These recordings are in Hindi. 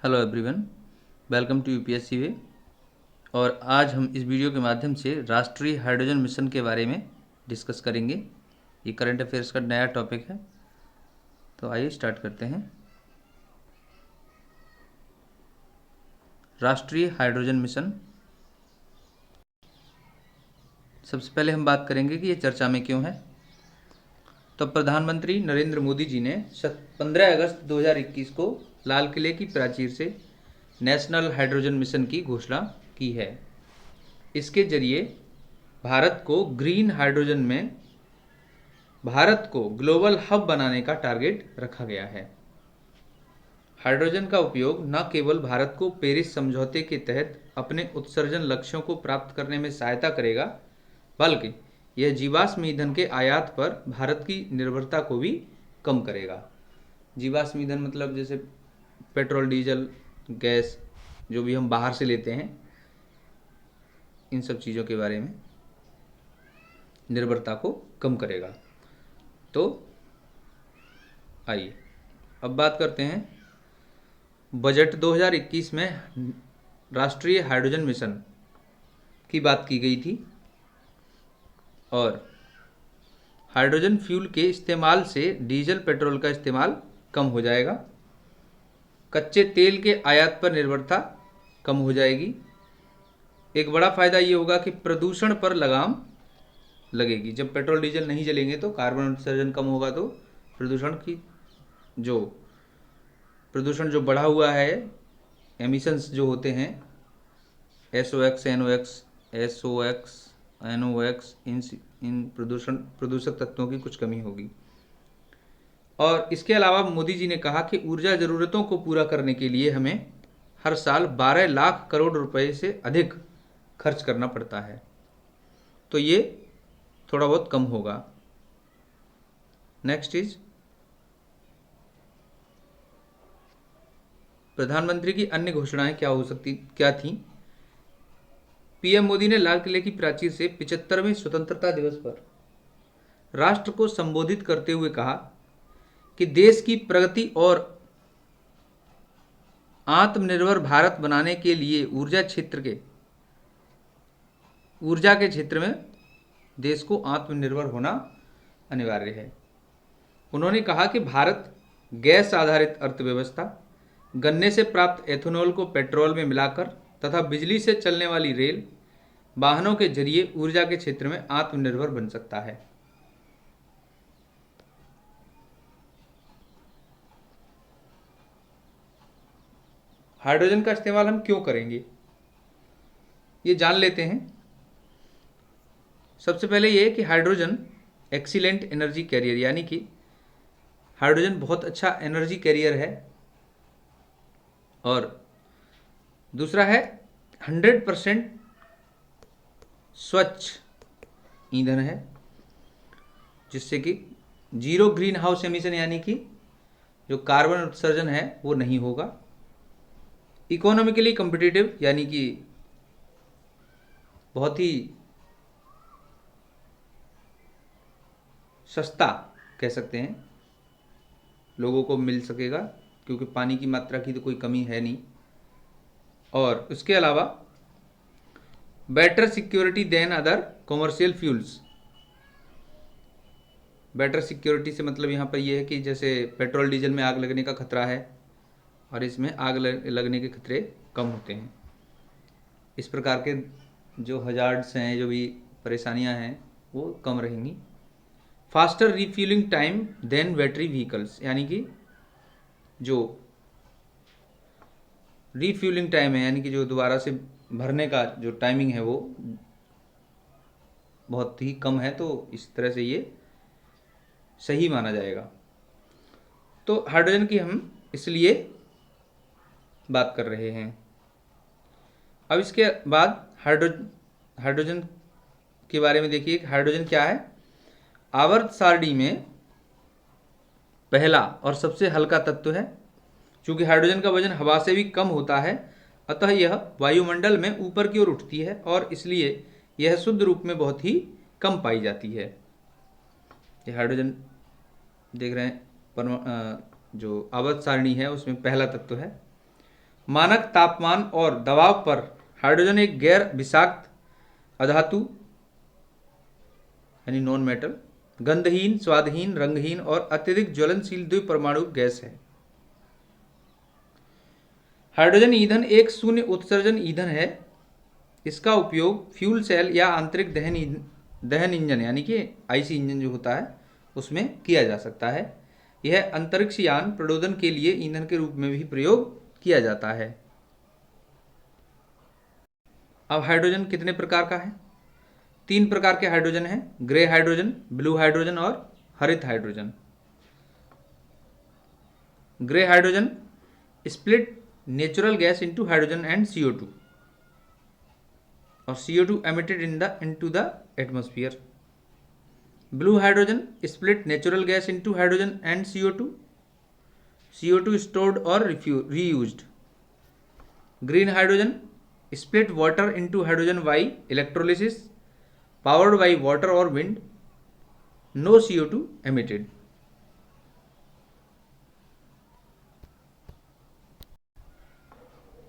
Hello everyone, welcome to UPSC way. और आज हम इस वीडियो के माध्यम से राष्ट्रीय हाइड्रोजन मिशन के बारे में डिस्कस करेंगे। ये करंट अफेयर्स का नया टॉपिक है, तो आइए स्टार्ट करते हैं। राष्ट्रीय हाइड्रोजन मिशन, सबसे पहले हम बात करेंगे कि ये चर्चा में क्यों है। तो प्रधानमंत्री नरेंद्र मोदी जी ने 15 अगस्त 2021 को लाल किले की प्राचीर से नेशनल हाइड्रोजन मिशन की घोषणा की है। इसके जरिए भारत को ग्रीन हाइड्रोजन में भारत को ग्लोबल हब बनाने का टारगेट रखा गया है। हाइड्रोजन का उपयोग न केवल भारत को पेरिस समझौते के तहत अपने उत्सर्जन लक्ष्यों को प्राप्त करने में सहायता करेगा, बल्कि यह जीवाश्म ईंधन के आयात पर भारत की निर्भरता को भी कम करेगा। जीवाश्म ईंधन मतलब जैसे पेट्रोल, डीजल, गैस जो भी हम बाहर से लेते हैं, इन सब चीज़ों के बारे में निर्भरता को कम करेगा। तो आइए अब बात करते हैं। बजट 2021 में राष्ट्रीय हाइड्रोजन मिशन की बात की गई थी और हाइड्रोजन फ्यूल के इस्तेमाल से डीजल पेट्रोल का इस्तेमाल कम हो जाएगा। कच्चे तेल के आयात पर निर्भरता कम हो जाएगी। एक बड़ा फ़ायदा ये होगा कि प्रदूषण पर लगाम लगेगी। जब पेट्रोल डीजल नहीं जलेंगे तो कार्बन उत्सर्जन कम होगा, तो प्रदूषण जो बढ़ा हुआ है, एमिशंस जो होते हैं, SOx, NOx, SOx, NOx, इन प्रदूषक तत्वों की कुछ कमी होगी। और इसके अलावा मोदी जी ने कहा कि ऊर्जा ज़रूरतों को पूरा करने के लिए हमें हर साल 12 लाख करोड़ रुपए से अधिक खर्च करना पड़ता है, तो ये थोड़ा बहुत कम होगा। नेक्स्ट इज प्रधानमंत्री की अन्य घोषणाएं क्या थी। पीएम मोदी ने लाल किले की प्राचीर से 75वें स्वतंत्रता दिवस पर राष्ट्र को संबोधित करते हुए कहा कि देश की प्रगति और आत्मनिर्भर भारत बनाने के लिए ऊर्जा के क्षेत्र में देश को आत्मनिर्भर होना अनिवार्य है। उन्होंने कहा कि भारत गैस आधारित अर्थव्यवस्था, गन्ने से प्राप्त एथेनॉल को पेट्रोल में मिलाकर तथा बिजली से चलने वाली रेल वाहनों के जरिए ऊर्जा के क्षेत्र में आत्मनिर्भर बन सकता है। हाइड्रोजन का इस्तेमाल हम क्यों करेंगे, ये जान लेते हैं। सबसे पहले ये कि हाइड्रोजन एक्सीलेंट एनर्जी कैरियर, यानी कि हाइड्रोजन बहुत अच्छा एनर्जी कैरियर है। और दूसरा है 100% स्वच्छ ईंधन है, जिससे कि जीरो ग्रीन हाउस एमिशन, यानी कि जो कार्बन उत्सर्जन है वो नहीं होगा। इकोनॉमिकली कम्पिटिटिव, यानी कि बहुत ही सस्ता कह सकते हैं, लोगों को मिल सकेगा, क्योंकि पानी की मात्रा की तो कोई कमी है नहीं। और उसके अलावा better security than other commercial fuels. Better security से मतलब यहाँ पर यह है कि जैसे पेट्रोल डीजल में आग लगने का खतरा है और इसमें आग लगने के खतरे कम होते हैं। इस प्रकार के जो हजार्ड्स हैं, जो भी परेशानियाँ हैं, वो कम रहेंगी। Faster refuelling time than battery vehicles, यानी कि जो रिफ्यूलिंग टाइम है, यानी कि जो दोबारा से भरने का जो टाइमिंग है वो बहुत ही कम है, तो इस तरह से ये सही माना जाएगा। तो हाइड्रोजन की हम इसलिए बात कर रहे हैं। अब इसके बाद हाइड्रोजन के बारे में देखिए। हाइड्रोजन क्या है। आवर्त सारणी में पहला और सबसे हल्का तत्व है। चूंकि हाइड्रोजन का वजन हवा से भी कम होता है, अतः यह वायुमंडल में ऊपर की ओर उठती है और इसलिए यह शुद्ध रूप में बहुत ही कम पाई जाती है। ये हाइड्रोजन देख रहे हैं, जो आवर्त सारणी है उसमें पहला तत्व है। मानक तापमान और दबाव पर हाइड्रोजन एक गैर विषाक्त अधातु यानी नॉन मेटल, गंधहीन, स्वादहीन, रंगहीन और अत्यधिक ज्वलनशील द्विपरमाणु गैस है। हाइड्रोजन ईंधन एक शून्य उत्सर्जन ईंधन है। इसका उपयोग फ्यूल सेल या आंतरिक दहन इंजन यानी कि आईसी इंजन जो होता है उसमें किया जा सकता है। यह अंतरिक्ष यान प्रणोदन के लिए ईंधन के रूप में भी प्रयोग किया जाता है। अब हाइड्रोजन कितने प्रकार का है? 3 प्रकार के हाइड्रोजन हैं, ग्रे हाइड्रोजन, ब्लू हाइड्रोजन और हरित hydrogen. Grey hydrogen split natural gas into hydrogen and CO2 और CO2 emitted into the atmosphere. Blue hydrogen split natural gas into hydrogen and CO2. CO2 stored or reused. Green hydrogen split water into hydrogen by electrolysis, powered by water or wind. No CO2 emitted.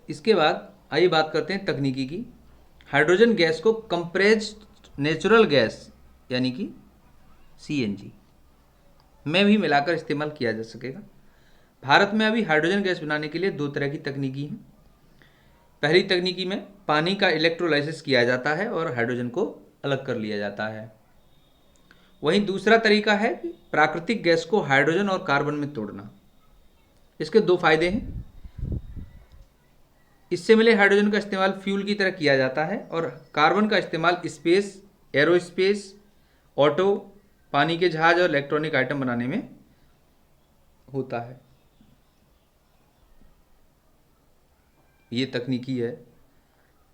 इसके बाद आइए बात करते हैं तकनीकी की। हाइड्रोजन गैस को कंप्रेस्ड नेचुरल गैस यानी कि CNG में भी मिलाकर इस्तेमाल किया जा सकेगा। भारत में अभी हाइड्रोजन गैस बनाने के लिए 2 तरह की तकनीकी हैं। पहली तकनीकी में पानी का इलेक्ट्रोलाइसिस किया जाता है और हाइड्रोजन को अलग कर लिया जाता है। वहीं दूसरा तरीका है प्राकृतिक गैस को हाइड्रोजन और कार्बन में तोड़ना। इसके 2 फायदे हैं। इससे मिले हाइड्रोजन का इस्तेमाल फ्यूल की तरह किया जाता है और कार्बन का इस्तेमाल स्पेस, एरोस्पेस, ऑटो, पानी के जहाज और इलेक्ट्रॉनिक आइटम बनाने में होता है। ये तकनीकी है,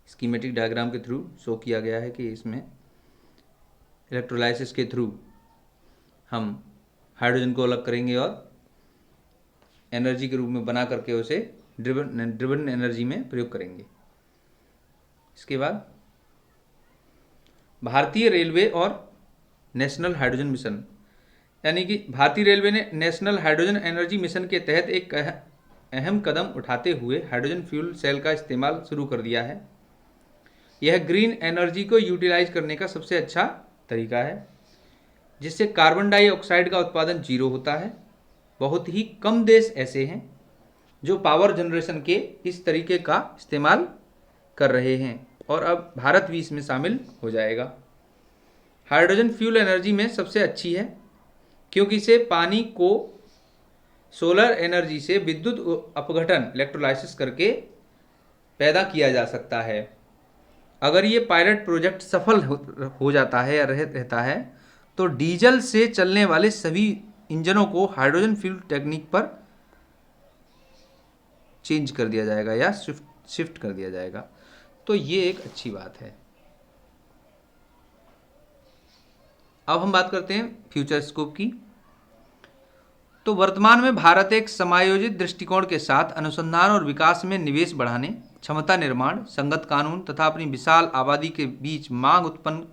स्कीमेटिक डायग्राम के थ्रू शो किया गया है कि इसमें इलेक्ट्रोलाइसिस के थ्रू हम हाइड्रोजन को अलग करेंगे और एनर्जी के रूप में बना करके उसे ड्रिवन एनर्जी में प्रयोग करेंगे। इसके बाद भारतीय रेलवे और नेशनल हाइड्रोजन मिशन यानी कि भारतीय रेलवे ने नेशनल हाइड्रोजन एनर्जी मिशन के तहत एक अहम कदम उठाते हुए हाइड्रोजन फ्यूल सेल का इस्तेमाल शुरू कर दिया है। यह ग्रीन एनर्जी को यूटिलाइज करने का सबसे अच्छा तरीका है, जिससे कार्बन डाइऑक्साइड का उत्पादन 0 होता है। बहुत ही कम देश ऐसे हैं जो पावर जनरेशन के इस तरीके का इस्तेमाल कर रहे हैं और अब भारत भी इसमें शामिल हो जाएगा। हाइड्रोजन फ्यूल एनर्जी में सबसे अच्छी है क्योंकि इसे पानी को सोलर एनर्जी से विद्युत अपघटन इलेक्ट्रोलाइसिस करके पैदा किया जा सकता है। अगर ये पायलट प्रोजेक्ट सफल हो जाता है या रहता है तो डीजल से चलने वाले सभी इंजनों को हाइड्रोजन फ्यूल टेक्निक पर चेंज कर दिया जाएगा या शिफ्ट कर दिया जाएगा। तो ये एक अच्छी बात है। अब हम बात करते हैं फ्यूचर स्कोप की। तो वर्तमान में भारत एक समायोजित दृष्टिकोण के साथ अनुसंधान और विकास में निवेश बढ़ाने, क्षमता निर्माण, संगत कानून तथा अपनी विशाल आबादी के बीच मांग उत्पन्न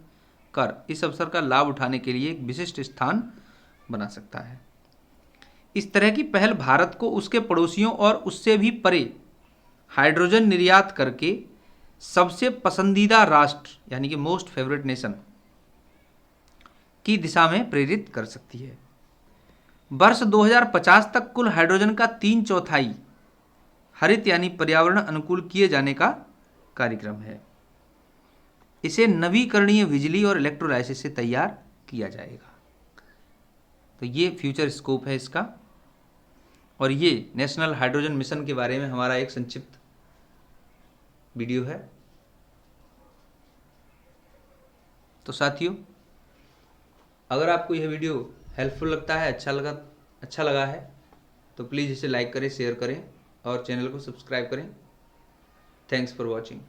कर इस अवसर का लाभ उठाने के लिए एक विशिष्ट स्थान बना सकता है। इस तरह की पहल भारत को उसके पड़ोसियों और उससे भी परे हाइड्रोजन निर्यात करके सबसे पसंदीदा राष्ट्र यानी कि मोस्ट फेवरेट नेशन की दिशा में प्रेरित कर सकती है। वर्ष 2050 तक कुल हाइड्रोजन का 3/4 हरित यानी पर्यावरण अनुकूल किए जाने का कार्यक्रम है। इसे नवीकरणीय बिजली और इलेक्ट्रोलाइसिस से तैयार किया जाएगा। तो ये फ्यूचर स्कोप है इसका, और ये नेशनल हाइड्रोजन मिशन के बारे में हमारा एक संक्षिप्त वीडियो है। तो साथियों, अगर आपको यह वीडियो हेल्पफुल लगता है, अच्छा लगा है तो प्लीज़ इसे लाइक करें, शेयर करें और चैनल को सब्सक्राइब करें। Thanks for watching.